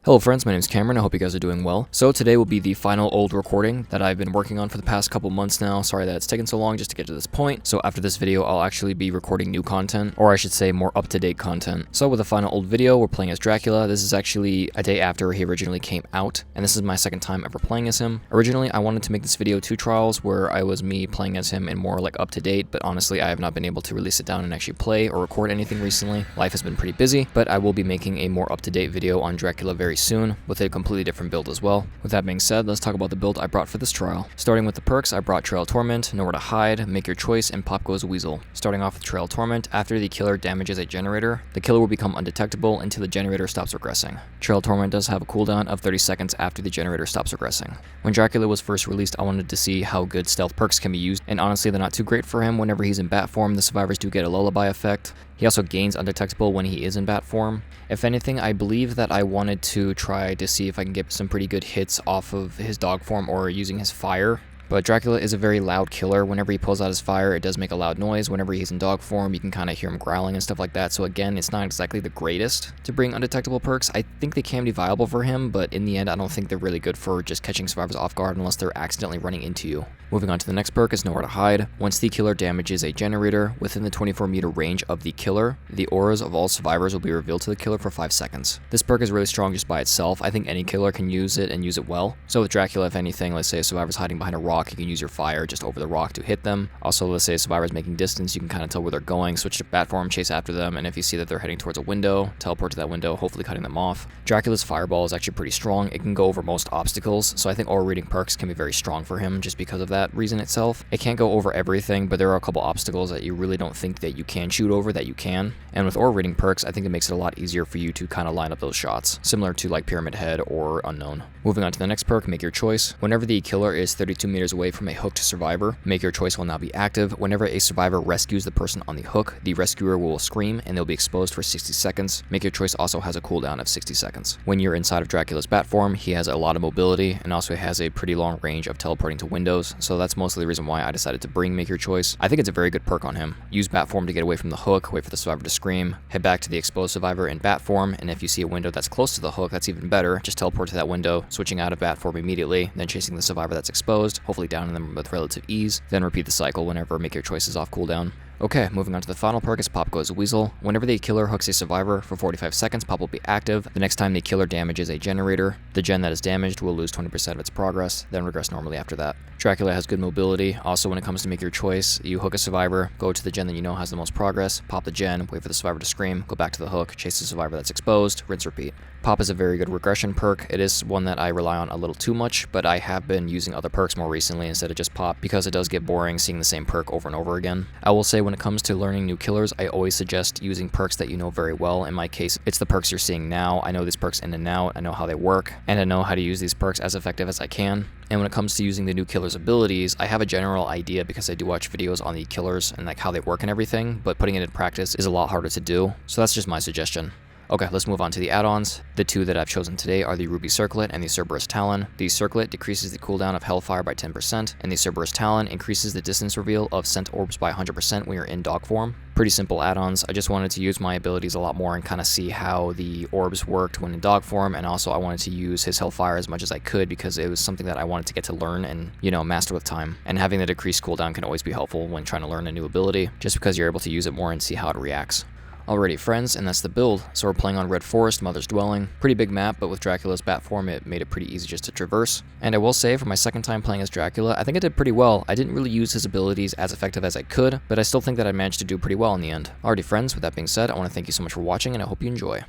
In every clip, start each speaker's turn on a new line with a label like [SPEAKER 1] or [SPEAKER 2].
[SPEAKER 1] Hello friends, my name is Cameron, I hope you guys are doing well. So today will be the final old recording that I've been working on for the past couple months now. Sorry that it's taken so long just to get to this point. So after this video, I'll actually be recording new content, or I should say more up-to-date content. So with the final old video, we're playing as Dracula. This is actually a day after he originally came out, and this is my second time ever playing as him. Originally, I wanted to make this video 2 trials where I was me playing as him and more like up-to-date, but honestly, I have not been able to really sit down and actually play or record anything recently. Life has been pretty busy, but I will be making a more up-to-date video on Dracula very soon with a completely different build as well. With that being said, let's talk about the build I brought for this trial. Starting with the perks, I brought Trail Torment, Nowhere to Hide, Make Your Choice, and Pop Goes Weasel. Starting off with Trail Torment, after the killer damages a generator, the killer will become undetectable until the generator stops regressing. Trail Torment does have a cooldown of 30 seconds after the generator stops regressing. When Dracula was first released, I wanted to see how good stealth perks can be used, and honestly they're not too great for him. Whenever he's in bat form, the survivors do get a lullaby effect. He also gains undetectable when he is in bat form. If anything, I believe that I wanted to try to see if I can get some pretty good hits off of his dog form or using his fire. But Dracula is a very loud killer. Whenever he pulls out his fire, it does make a loud noise. Whenever he's in dog form, you can kind of hear him growling and stuff like that. So again, it's not exactly the greatest to bring undetectable perks. I think they can be viable for him, but in the end, I don't think they're really good for just catching survivors off guard unless they're accidentally running into you. Moving on to the next perk is Nowhere to Hide. Once the killer damages a generator within the 24-meter range of the killer, the auras of all survivors will be revealed to the killer for 5 seconds. This perk is really strong just by itself. I think any killer can use it and use it well. So with Dracula, if anything, let's say a survivor's hiding behind a rock, you can use your fire just over the rock to hit them. Also, let's say a survivor's making distance, you can kind of tell where they're going, switch to bat form, chase after them, and if you see that they're heading towards a window, teleport to that window, hopefully cutting them off. Dracula's fireball is actually pretty strong. It can go over most obstacles, so I think aura reading perks can be very strong for him just because of that reason itself. It can't go over everything, but there are a couple obstacles that you really don't think that you can shoot over that you can. And with aura reading perks, I think it makes it a lot easier for you to kind of line up those shots, similar to like Pyramid Head or Unknown. Moving on to the next perk, Make Your Choice. Whenever the killer is 32 meters away from a hooked survivor, Make Your Choice will now be active. Whenever a survivor rescues the person on the hook, the rescuer will scream and they'll be exposed for 60 seconds. Make Your Choice also has a cooldown of 60 seconds. When you're inside of Dracula's bat form, he has a lot of mobility and also has a pretty long range of teleporting to windows, so that's mostly the reason why I decided to bring Make Your Choice. I think it's a very good perk on him. Use bat form to get away from the hook, wait for the survivor to scream, head back to the exposed survivor in bat form, and if you see a window that's close to the hook, that's even better. Just teleport to that window, switching out of bat form immediately, then chasing the survivor that's exposed, hopefully downing them with relative ease, then repeat the cycle whenever Make Your Choice is off cooldown. Okay, moving on to the final perk is Pop Goes Weasel. Whenever the killer hooks a survivor for 45 seconds, Pop will be active. The next time the killer damages a generator, the gen that is damaged will lose 20% of its progress, then regress normally after that. Dracula has good mobility. Also, when it comes to Make Your Choice, you hook a survivor, go to the gen that you know has the most progress, pop the gen, wait for the survivor to scream, go back to the hook, chase the survivor that's exposed, rinse, repeat. Pop is a very good regression perk. It is one that I rely on a little too much, but I have been using other perks more recently instead of just Pop because it does get boring seeing the same perk over and over again. I will say when it comes to learning new killers, I always suggest using perks that you know very well. In my case, it's the perks you're seeing now. I know these perks in and out, I know how they work, and I know how to use these perks as effective as I can. And when it comes to using the new killer's abilities, I have a general idea because I do watch videos on the killers and like how they work and everything, but putting it in practice is a lot harder to do, so that's just my suggestion. Okay, let's move on to the add-ons. The 2 that I've chosen today are the Ruby Circlet and the Cerberus Talon. The Circlet decreases the cooldown of Hellfire by 10%, and the Cerberus Talon increases the distance reveal of sent orbs by 100% when you're in dog form. Pretty simple add-ons. I just wanted to use my abilities a lot more and kind of see how the orbs worked when in dog form, and also I wanted to use his Hellfire as much as I could because it was something that I wanted to get to learn and, you know, master with time. And having the decreased cooldown can always be helpful when trying to learn a new ability, just because you're able to use it more and see how it reacts. Alrighty friends, and that's the build. So we're playing on Red Forest, Mother's Dwelling. Pretty big map, but with Dracula's bat form it made it pretty easy just to traverse. And I will say, for my second time playing as Dracula, I think I did pretty well. I didn't really use his abilities as effective as I could, but I still think that I managed to do pretty well in the end. Alrighty friends, with that being said, I want to thank you so much for watching, and I hope you enjoy.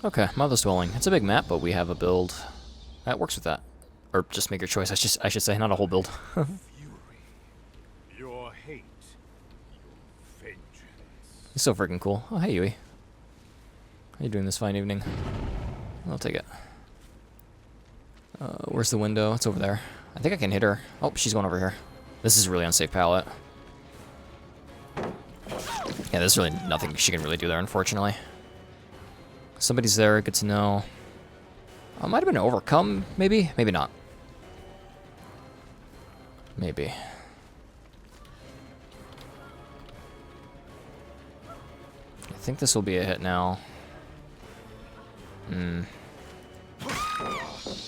[SPEAKER 1] Okay, Mother's Dwelling. It's a big map, but we have a build that works with that. Or just Make Your Choice, I should say, not a whole build. He's so freaking cool. Oh, hey, Yui. How you doing this fine evening? I'll take it. Where's the window? It's over there. I think I can hit her. Oh, she's going over here. This is a really unsafe pallet. Yeah, there's really nothing she can really do there, unfortunately. Somebody's there, good to know. Might have been overcome, maybe? Maybe not. Maybe. I think this will be a hit now. Hmm.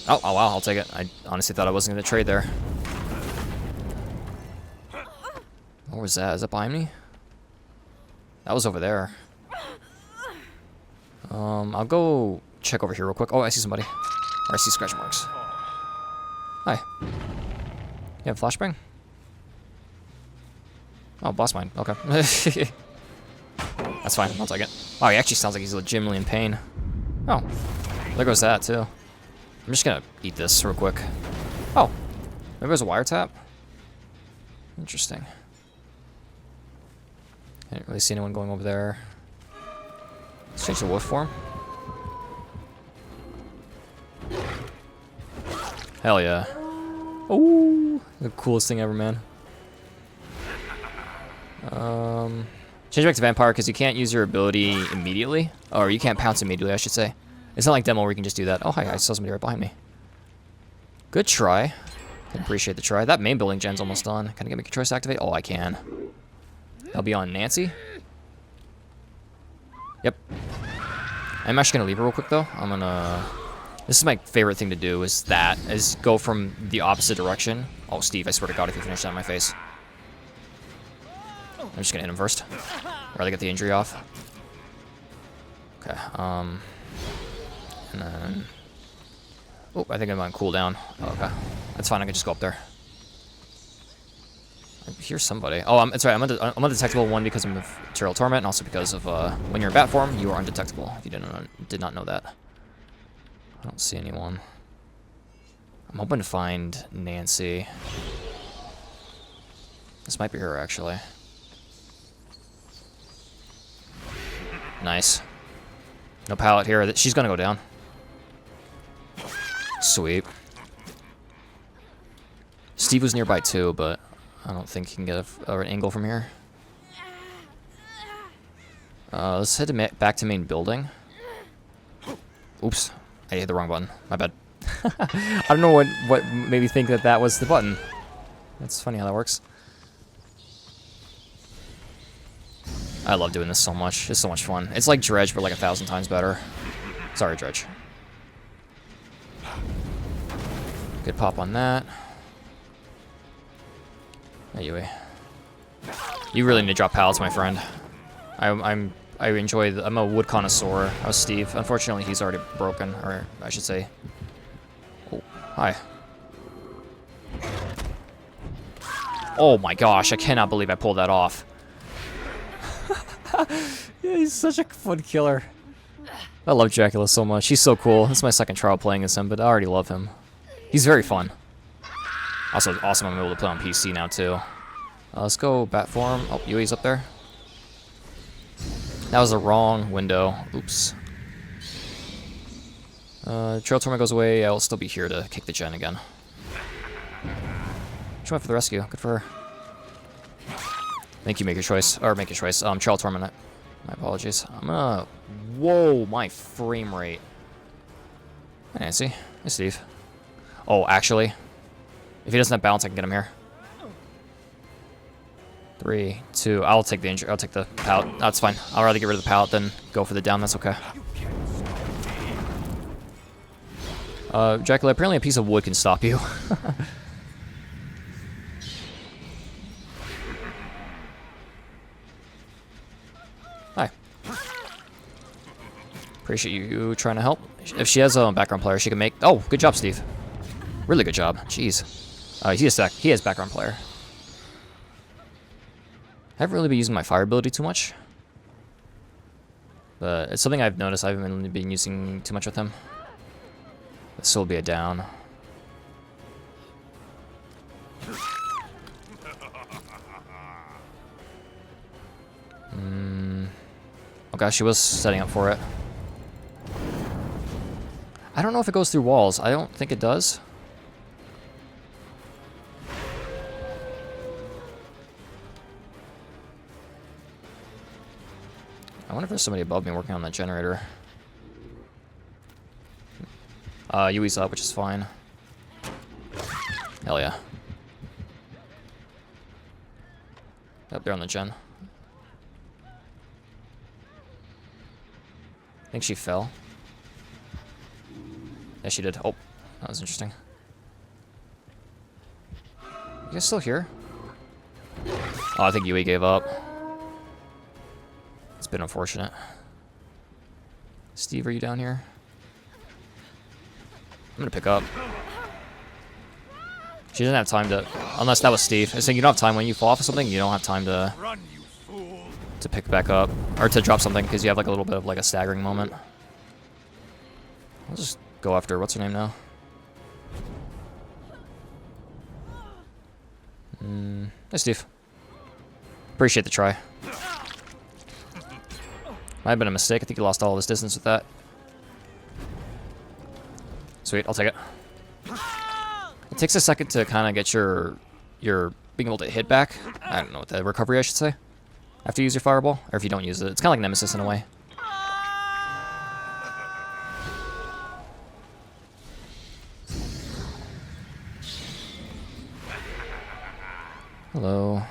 [SPEAKER 1] Oh, oh wow, I'll take it. I honestly thought I wasn't going to trade there. What was that? Is that behind me? That was over there. I'll go check over here real quick. Oh, I see somebody. Or I see scratch marks. Hi. You have a flashbang? Oh, boss mine. Okay. That's fine. I'll take it. Wow, he actually sounds like he's legitimately in pain. Oh. There goes that, too. I'm just gonna eat this real quick. Oh. Maybe there's a wiretap? Interesting. I didn't really see anyone going over there. Let's change the wolf form. Hell yeah. Ooh, the coolest thing ever, man. Change back to vampire because you can't use your ability immediately. Or you can't pounce immediately, I should say. It's not like demo where you can just do that. Oh, hi, I saw somebody right behind me. Good try. Can appreciate the try. That main building gen's almost done. Can I get my choice to activate? Oh, I can. I'll be on Nancy. Yep. I'm actually gonna leave her real quick though. I'm gonna. This is my favorite thing to do. Is go from the opposite direction. Oh, Steve! I swear to God, if you finish that in my face, I'm just gonna hit him first. Rather get the injury off. Okay. And then. Oh, I think I'm on cooldown. Oh, okay. That's fine. I can just go up there. I hear somebody. Oh, it's right. I'm undetectable, one because I'm of Material Torment, and also because of when you're in bat form, you are undetectable. If you did not know that. I don't see anyone. I'm hoping to find Nancy. This might be her, actually. Nice. No pallet here. She's gonna go down. Sweet. Steve was nearby too, but I don't think he can get an angle from here. Let's head back to main building. Oops, I hit the wrong button. My bad. I don't know what made me think that was the button. That's funny how that works. I love doing this so much. It's so much fun. It's like Dredge, but like 1,000 times better. Sorry, Dredge. Good pop on that. Anyway, you really need to drop pallets, my friend. I enjoy. I'm a wood connoisseur. I was Steve. Unfortunately, he's already broken, or I should say. Oh, hi. Oh my gosh! I cannot believe I pulled that off. Yeah, he's such a fun killer. I love Dracula so much. He's so cool. This is my second trial playing as him, but I already love him. He's very fun. Also awesome I'm able to play on PC now too. Let's go bat form. Oh, Yui's up there. That was the wrong window. Oops. Trail Torment goes away. I'll still be here to kick the gen again. She went for the rescue. Good for her. Thank you, make your choice. Or make your choice. Trail Torment. My apologies. I'm gonna... Whoa, my frame rate. Hi, Nancy. Hey, Steve. Oh, actually, if he doesn't have balance, I can get him here. 3, 2. I'll take the injury. I'll take the pallet. That's fine. I'll rather get rid of the pallet than go for the down. That's okay. Dracula, apparently a piece of wood can stop you. Hi. Appreciate you trying to help. If she has a background player, she can make... Oh, good job, Steve. Really good job. Jeez. He has background player. I haven't really been using my fire ability too much. But it's something I've noticed I haven't really been using too much with him. This will be a down. Oh gosh, she was setting up for it. I don't know if it goes through walls. I don't think it does. I wonder if there's somebody above me working on that generator. Yui's up, which is fine. Hell yeah. Up there on the gen. I think she fell. Yeah, she did. Oh, that was interesting. You guys still here? Oh, I think Yui gave up. It's been unfortunate. Steve, are you down here? I'm gonna pick up. She doesn't have time to, unless that was Steve. I was saying you don't have time when you fall off of something. You don't have time to pick back up or to drop something because you have like a little bit of like a staggering moment. I'll just go after what's her name now. Hey, Steve. Appreciate the try. Might have been a mistake. I think you lost all this distance with that. Sweet, I'll take it. It takes a second to kind of get your being able to hit back. I don't know what the recovery I should say. After you use your fireball, or if you don't use it, it's kind of like Nemesis in a way. Hello.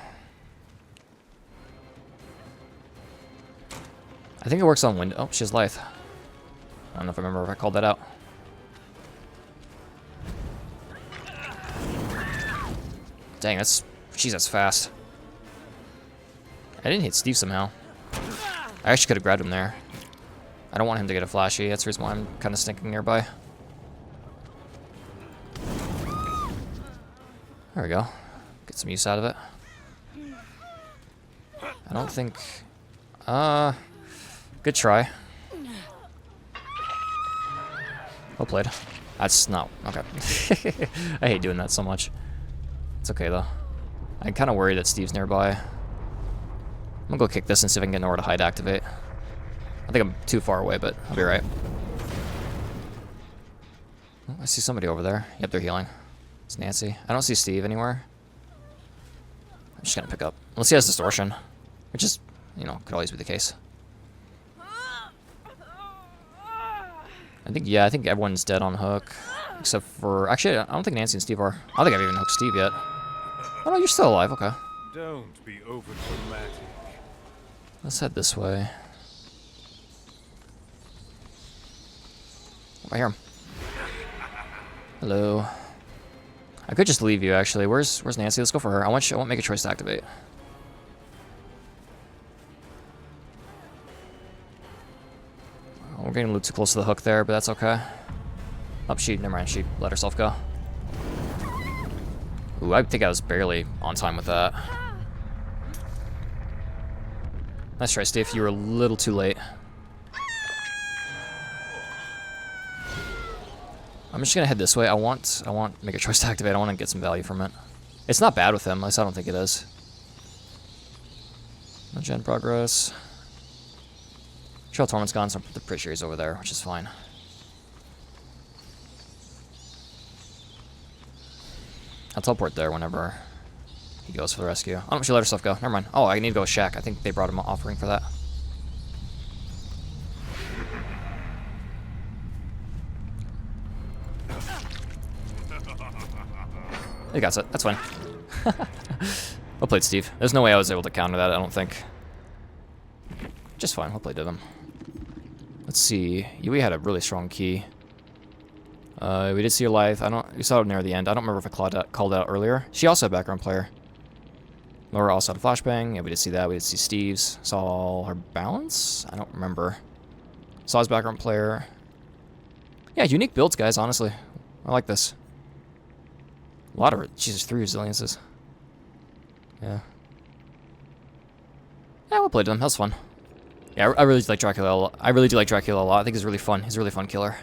[SPEAKER 1] I think it works on window. Oh, she has life. I don't know if I remember if I called that out. Dang, that's... Jeez, that's fast. I didn't hit Steve somehow. I actually could have grabbed him there. I don't want him to get a flashy. That's the reason why I'm kind of stinking nearby. There we go. Get some use out of it. I don't think... Good try. Well played. That's not... Okay. I hate doing that so much. It's okay, though. I'm kind of worried that Steve's nearby. I'm gonna go kick this and see if I can get nowhere to hide activate. I think I'm too far away, but I'll be right. Oh, I see somebody over there. Yep, they're healing. It's Nancy. I don't see Steve anywhere. I'm just gonna pick up. Unless he has distortion. Which is, you know, could always be the case. I think everyone's dead on hook. Except for... Actually, I don't think Nancy and Steve are. I don't think I've even hooked Steve yet. Oh no, you're still alive. Okay.
[SPEAKER 2] Don't be over dramatic.
[SPEAKER 1] Let's head this way. Oh, I hear him. Hello. I could just leave you actually. Where's Nancy? Let's go for her. I won't make a choice to activate. We're getting a little too close to the hook there, but that's okay. Oh, never mind, she let herself go. Ooh, I think I was barely on time with that. Nice try, Steve. You were a little too late. I'm just gonna head this way. I want make a choice to activate. I want to get some value from it. It's not bad with him, at least I don't think it is. No gen progress. Trail Torment's gone, so I'm pretty sure he's over there, which is fine. I'll teleport there whenever he goes for the rescue. Oh, she let herself go. Never mind. Oh, I need to go with Shaq. I think they brought him an offering for that. You got it. That's fine. Well played, Steve. There's no way I was able to counter that, I don't think. Just fine. Well played to them. Let's see. Yui had a really strong key. We did see her live. We saw it near the end. I don't remember if I called out earlier. She also had a background player. Laura also had a flashbang. Yeah, we did see that. We did see Steve's. Saw her balance? I don't remember. Saw his background player. Yeah, unique builds, guys, honestly. I like this. A lot of it. Jesus, 3 resiliences. Yeah. Yeah, we'll play them. That was fun. Yeah, I really do like Dracula a lot. I really do like Dracula a lot. I think he's really fun. He's a really fun killer.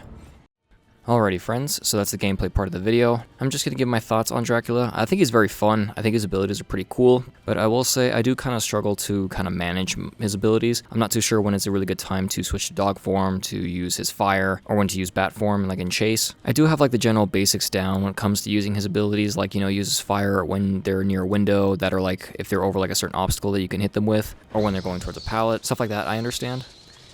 [SPEAKER 1] Alrighty, friends, so that's the gameplay part of the video. I'm just going to give my thoughts on Dracula. I think he's very fun. I think his abilities are pretty cool, but I will say I do kind of struggle to kind of manage his abilities. I'm not too sure when it's a really good time to switch to dog form, to use his fire, or when to use bat form, like in chase. I do have like the general basics down when it comes to using his abilities, like, you know, uses fire when they're near a window that are like, if they're over like a certain obstacle that you can hit them with, or when they're going towards a pallet, stuff like that I understand.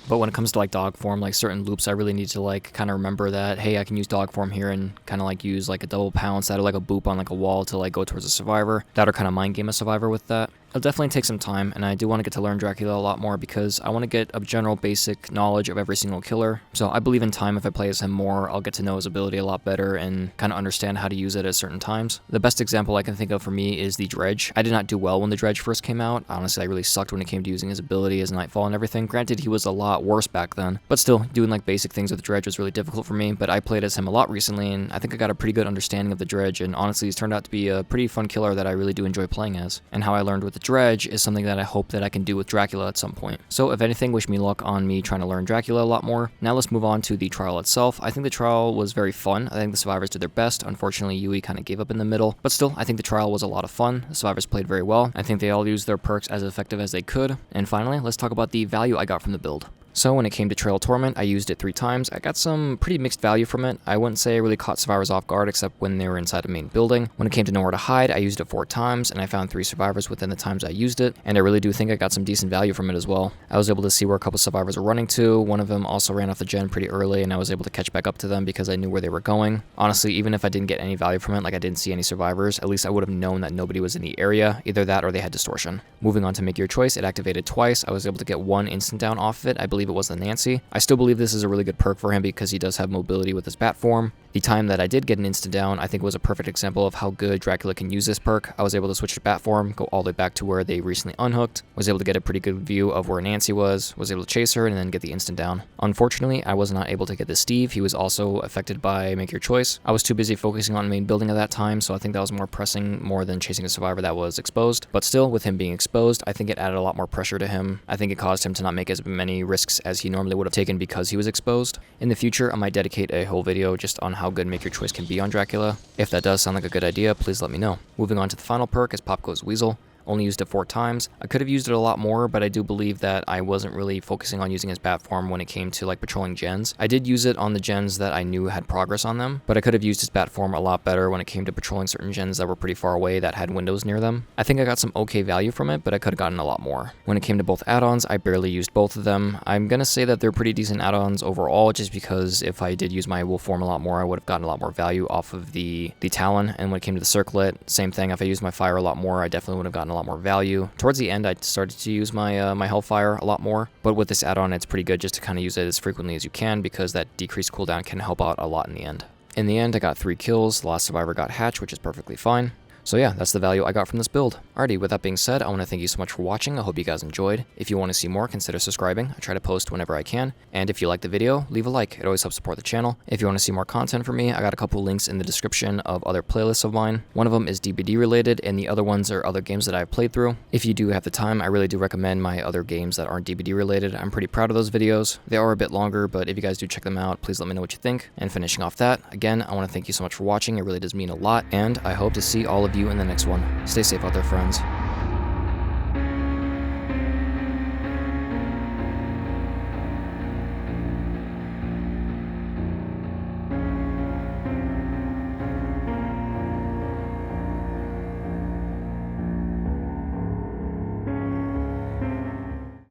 [SPEAKER 1] But when it comes to like dog form, like certain loops, I really need to like kind of remember that, hey, I can use dog form here and kind of like use like a double pounce that or like a boop on like a wall to like go towards a survivor. That or kind of mind game a survivor with that. It'll definitely take some time, and I do want to get to learn Dracula a lot more because I want to get a general basic knowledge of every single killer. So I believe in time, if I play as him more, I'll get to know his ability a lot better and kind of understand how to use it at certain times. The best example I can think of for me is the Dredge. I did not do well when the Dredge first came out. Honestly, I really sucked when it came to using his ability as Nightfall and everything. Granted, he was a lot worse back then, but still, doing like basic things with the Dredge was really difficult for me. But I played as him a lot recently, and I think I got a pretty good understanding of the Dredge, and honestly, he's turned out to be a pretty fun killer that I really do enjoy playing as. And how I learned with the Dredge is something that I hope that I can do with Dracula at some point. So if anything, wish me luck on me trying to learn Dracula a lot more. Now let's move on to the trial itself. I think the trial was very fun. I think the survivors did their best. Unfortunately, Yui kind of gave up in the middle, but still, I think the trial was a lot of fun. The survivors played very well. I think they all used their perks as effective as they could. And finally, let's talk about the value I got from the build. So when it came to Trail Torment, I used it 3 times. I got some pretty mixed value from it. I wouldn't say I really caught survivors off guard except when they were inside a main building. When it came to Nowhere to Hide, I used it 4 times, and I found 3 survivors within the times I used it, and I really do think I got some decent value from it as well. I was able to see where a couple survivors were running to. One of them also ran off the gen pretty early, and I was able to catch back up to them because I knew where they were going. Honestly, even if I didn't get any value from it, like I didn't see any survivors, at least I would have known that nobody was in the area, either that or they had distortion. Moving on to Make Your Choice, it activated twice. I was able to get 1 instant down off of it. I believe it was the Nancy. I still believe this is a really good perk for him because he does have mobility with his bat form. The time that I did get an instant down, I think was a perfect example of how good Dracula can use this perk. I was able to switch to bat form, go all the way back to where they recently unhooked, was able to get a pretty good view of where Nancy was able to chase her and then get the instant down. Unfortunately, I was not able to get the Steve. He was also affected by Make Your Choice. I was too busy focusing on main building at that time, so I think that was more pressing more than chasing a survivor that was exposed. But still, with him being exposed, I think it added a lot more pressure to him. I think it caused him to not make as many risks as he normally would have taken because he was exposed. In the future, I might dedicate a whole video just on how good Make Your Choice can be on Dracula. If that does sound like a good idea, please let me know. Moving on to the final perk is Pop Goes Weasel. Only used it 4 times. I could have used it a lot more, but I do believe that I wasn't really focusing on using his bat form when it came to like patrolling gens. I did use it on the gens that I knew had progress on them, but I could have used his bat form a lot better when it came to patrolling certain gens that were pretty far away that had windows near them. I think I got some okay value from it, but I could have gotten a lot more. When it came to both add-ons, I barely used both of them. I'm gonna say that they're pretty decent add-ons overall, just because if I did use my wolf form a lot more, I would have gotten a lot more value off of the Talon. And when it came to the circlet, same thing. If I used my fire a lot more, I definitely would have gotten a lot more value. Towards the end, I started to use my my Hellfire a lot more, but with this add-on, it's pretty good just to kind of use it as frequently as you can because that decreased cooldown can help out a lot in the end. In the end, I got 3 kills. The last survivor got Hatch, which is perfectly fine. So yeah, that's the value I got from this build. Alrighty, with that being said, I want to thank you so much for watching. I hope you guys enjoyed. If you want to see more, consider subscribing. I try to post whenever I can. And if you like the video, leave a like. It always helps support the channel. If you want to see more content from me, I got a couple links in the description of other playlists of mine. One of them is DBD related, and the other ones are other games that I've played through. If you do have the time, I really do recommend my other games that aren't DBD related. I'm pretty proud of those videos. They are a bit longer, but if you guys do check them out, please let me know what you think. And finishing off that, again, I want to thank you so much for watching. It really does mean a lot, and I hope to see all of you in the next one. Stay safe out there, friends.